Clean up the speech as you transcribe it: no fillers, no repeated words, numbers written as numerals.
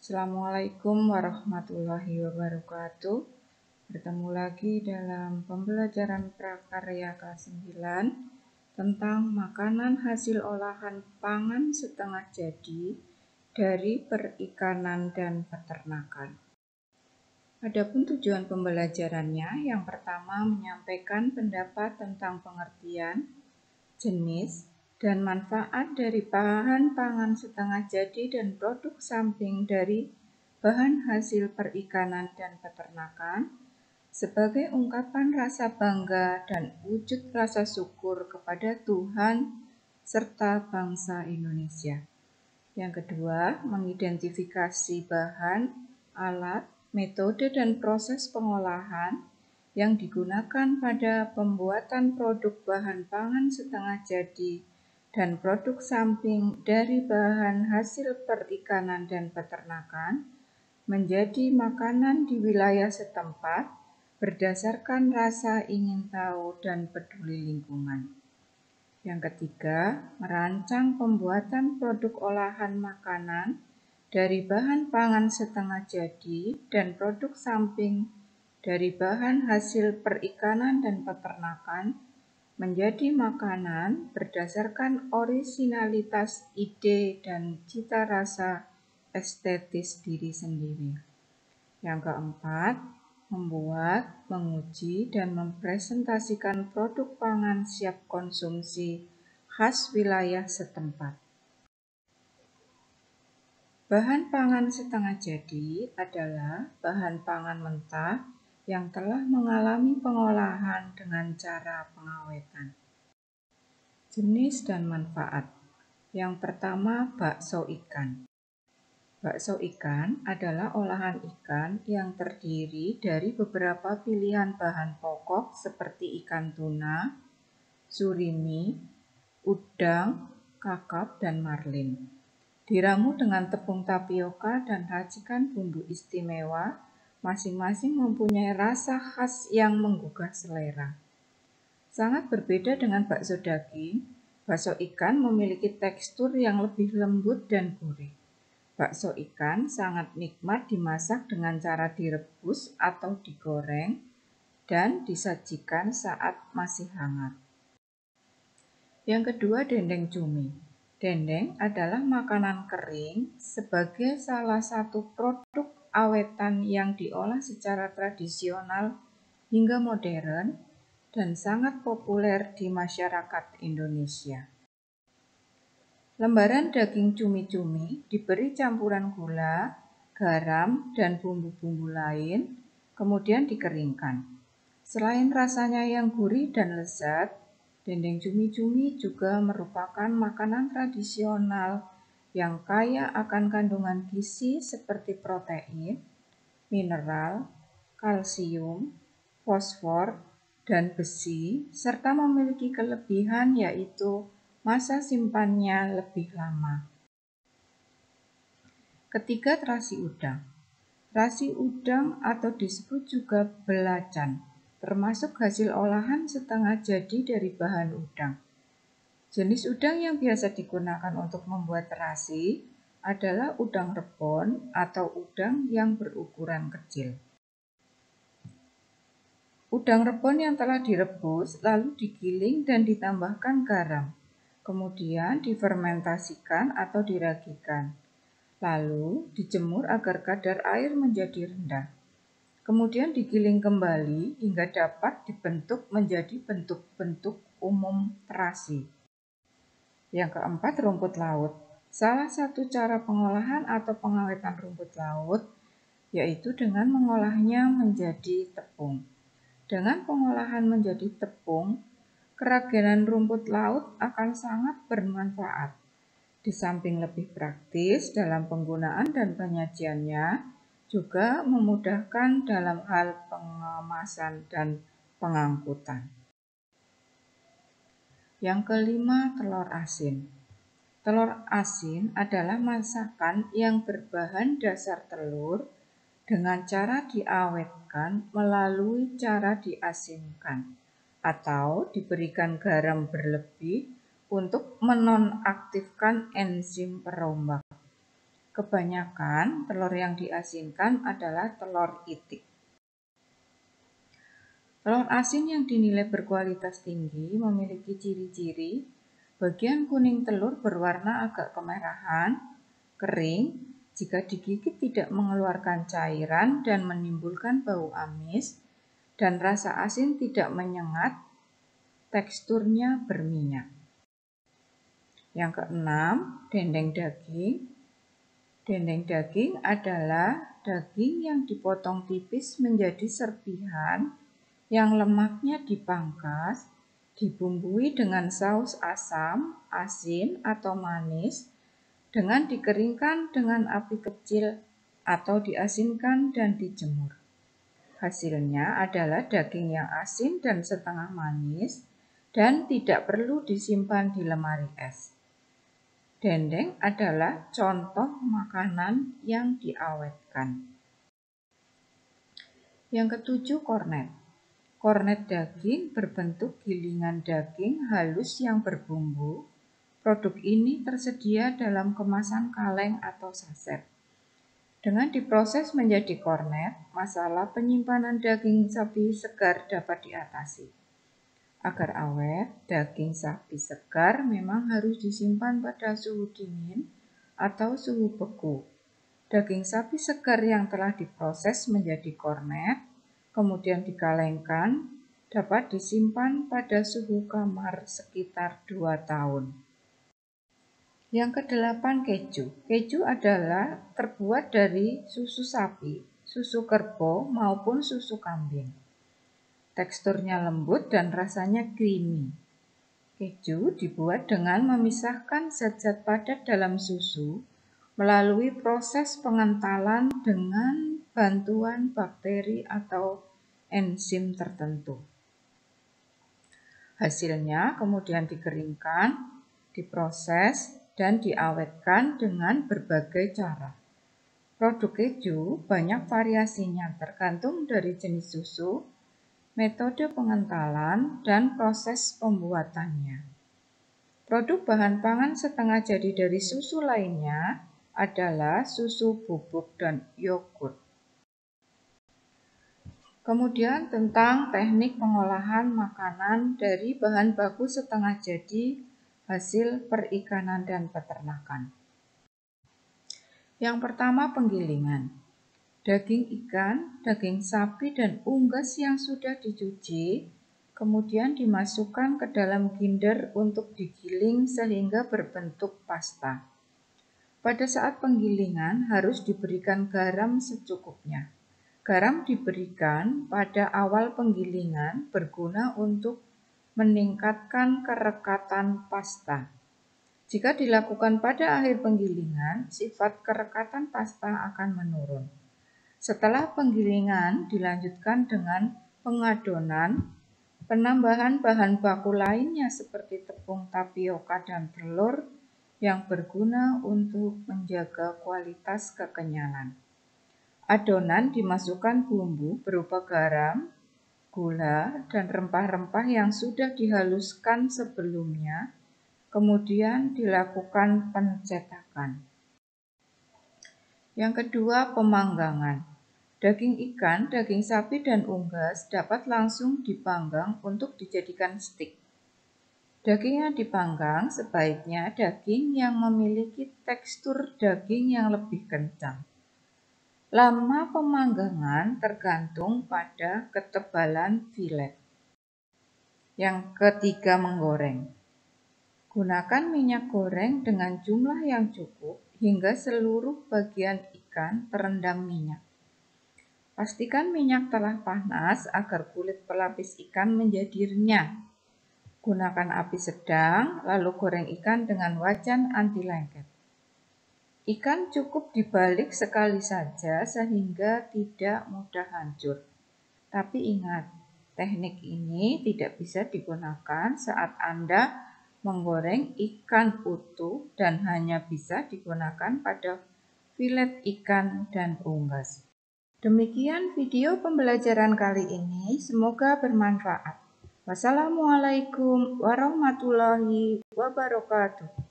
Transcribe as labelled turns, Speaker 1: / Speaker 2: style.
Speaker 1: Assalamualaikum warahmatullahi wabarakatuh. Bertemu lagi dalam pembelajaran prakarya kelas 9 tentang makanan hasil olahan pangan setengah jadi dari perikanan dan peternakan. Adapun tujuan pembelajarannya, yang pertama menyampaikan pendapat tentang pengertian, jenis, dan manfaat dari bahan pangan setengah jadi dan produk samping dari bahan hasil perikanan dan peternakan sebagai ungkapan rasa bangga dan wujud rasa syukur kepada Tuhan serta bangsa Indonesia. Yang kedua, mengidentifikasi bahan, alat, metode dan proses pengolahan yang digunakan pada pembuatan produk bahan pangan setengah jadi dan produk samping dari bahan hasil perikanan dan peternakan menjadi makanan di wilayah setempat berdasarkan rasa ingin tahu dan peduli lingkungan. Yang ketiga, merancang pembuatan produk olahan makanan dari bahan pangan setengah jadi dan produk samping dari bahan hasil perikanan dan peternakan menjadi makanan berdasarkan orisinalitas ide dan cita rasa estetis diri sendiri. Yang keempat, membuat, menguji, dan mempresentasikan produk pangan siap konsumsi khas wilayah setempat. Bahan pangan setengah jadi adalah bahan pangan mentah yang telah mengalami pengolahan dengan cara pengawetan. Jenis dan manfaat. Yang pertama, bakso ikan. Bakso ikan adalah olahan ikan yang terdiri dari beberapa pilihan bahan pokok seperti ikan tuna, surimi, udang, kakap, dan marlin. Diramu dengan tepung tapioka dan racikan bumbu istimewa, masing-masing mempunyai rasa khas yang menggugah selera. Sangat berbeda dengan bakso daging, bakso ikan memiliki tekstur yang lebih lembut dan gurih. Bakso ikan sangat nikmat dimasak dengan cara direbus atau digoreng dan disajikan saat masih hangat. Yang kedua, dendeng cumi. Dendeng adalah makanan kering sebagai salah satu produk awetan yang diolah secara tradisional hingga modern dan sangat populer di masyarakat Indonesia. Lembaran daging cumi-cumi diberi campuran gula, garam, dan bumbu-bumbu lain, kemudian dikeringkan. Selain rasanya yang gurih dan lezat, dendeng cumi-cumi juga merupakan makanan tradisional yang kaya akan kandungan gizi seperti protein, mineral, kalsium, fosfor, dan besi, serta memiliki kelebihan yaitu masa simpannya lebih lama. Ketiga, terasi udang. Terasi udang atau disebut juga belacan, termasuk hasil olahan setengah jadi dari bahan udang. Jenis udang yang biasa digunakan untuk membuat terasi adalah udang rebon atau udang yang berukuran kecil. Udang rebon yang telah direbus lalu digiling dan ditambahkan garam, kemudian difermentasikan atau diragikan, lalu dijemur agar kadar air menjadi rendah. Kemudian digiling kembali hingga dapat dibentuk menjadi bentuk-bentuk umum terasi. Yang keempat, rumput laut. Salah satu cara pengolahan atau pengawetan rumput laut yaitu dengan mengolahnya menjadi tepung. Dengan pengolahan menjadi tepung, keraginan rumput laut akan sangat bermanfaat. Di samping lebih praktis dalam penggunaan dan penyajiannya, juga memudahkan dalam hal pengemasan dan pengangkutan. Yang kelima, telur asin. Telur asin adalah masakan yang berbahan dasar telur dengan cara diawetkan melalui cara diasinkan atau diberikan garam berlebih untuk menonaktifkan enzim perombak. Kebanyakan telur yang diasinkan adalah telur itik. Telur asin yang dinilai berkualitas tinggi memiliki ciri-ciri bagian kuning telur berwarna agak kemerahan, kering, jika digigit tidak mengeluarkan cairan dan menimbulkan bau amis, dan rasa asin tidak menyengat, teksturnya berminyak. Yang keenam, dendeng daging. Dendeng daging adalah daging yang dipotong tipis menjadi serpihan yang lemaknya dipangkas, dibumbui dengan saus asam, asin, atau manis, dengan dikeringkan dengan api kecil atau diasinkan dan dijemur. Hasilnya adalah daging yang asin dan setengah manis dan tidak perlu disimpan di lemari es. Dendeng adalah contoh makanan yang diawetkan. Yang ketujuh, kornet. Kornet daging berbentuk gilingan daging halus yang berbumbu. Produk ini tersedia dalam kemasan kaleng atau saset. Dengan diproses menjadi kornet, masalah penyimpanan daging sapi segar dapat diatasi. Agar awet, daging sapi segar memang harus disimpan pada suhu dingin atau suhu beku. Daging sapi segar yang telah diproses menjadi kornet kemudian dikalengkan, dapat disimpan pada suhu kamar sekitar 2 tahun. Yang kedelapan, keju. Keju adalah terbuat dari susu sapi, susu kerbau, maupun susu kambing. Teksturnya lembut dan rasanya creamy. Keju dibuat dengan memisahkan zat-zat padat dalam susu melalui proses pengentalan dengan bantuan bakteri atau enzim tertentu. Hasilnya kemudian dikeringkan, diproses, dan diawetkan dengan berbagai cara. Produk keju banyak variasinya tergantung dari jenis susu, metode pengentalan, dan proses pembuatannya. Produk bahan pangan setengah jadi dari susu lainnya adalah susu bubuk dan yogurt. Kemudian tentang teknik pengolahan makanan dari bahan baku setengah jadi hasil perikanan dan peternakan. Yang pertama, penggilingan. Daging ikan, daging sapi, dan unggas yang sudah dicuci, kemudian dimasukkan ke dalam ginder untuk digiling sehingga berbentuk pasta. Pada saat penggilingan harus diberikan garam secukupnya. Garam diberikan pada awal penggilingan berguna untuk meningkatkan kerekatan pasta. Jika dilakukan pada akhir penggilingan, sifat kerekatan pasta akan menurun. Setelah penggilingan dilanjutkan dengan pengadonan, penambahan bahan baku lainnya seperti tepung tapioka dan telur yang berguna untuk menjaga kualitas kekenyalan. Adonan dimasukkan bumbu berupa garam, gula, dan rempah-rempah yang sudah dihaluskan sebelumnya, kemudian dilakukan pencetakan. Yang kedua, pemanggangan. Daging ikan, daging sapi, dan unggas dapat langsung dipanggang untuk dijadikan stik. Daging yang dipanggang sebaiknya daging yang memiliki tekstur daging yang lebih kencang. Lama pemanggangan tergantung pada ketebalan filet. Yang ketiga, menggoreng. Gunakan minyak goreng dengan jumlah yang cukup hingga seluruh bagian ikan terendam minyak. Pastikan minyak telah panas agar kulit pelapis ikan menjadi renyah. Gunakan api sedang, lalu goreng ikan dengan wajan anti lengket. Ikan cukup dibalik sekali saja sehingga tidak mudah hancur. Tapi ingat, teknik ini tidak bisa digunakan saat Anda menggoreng ikan utuh dan hanya bisa digunakan pada filet ikan dan unggas. Demikian video pembelajaran kali ini, semoga bermanfaat. Wassalamualaikum warahmatullahi wabarakatuh.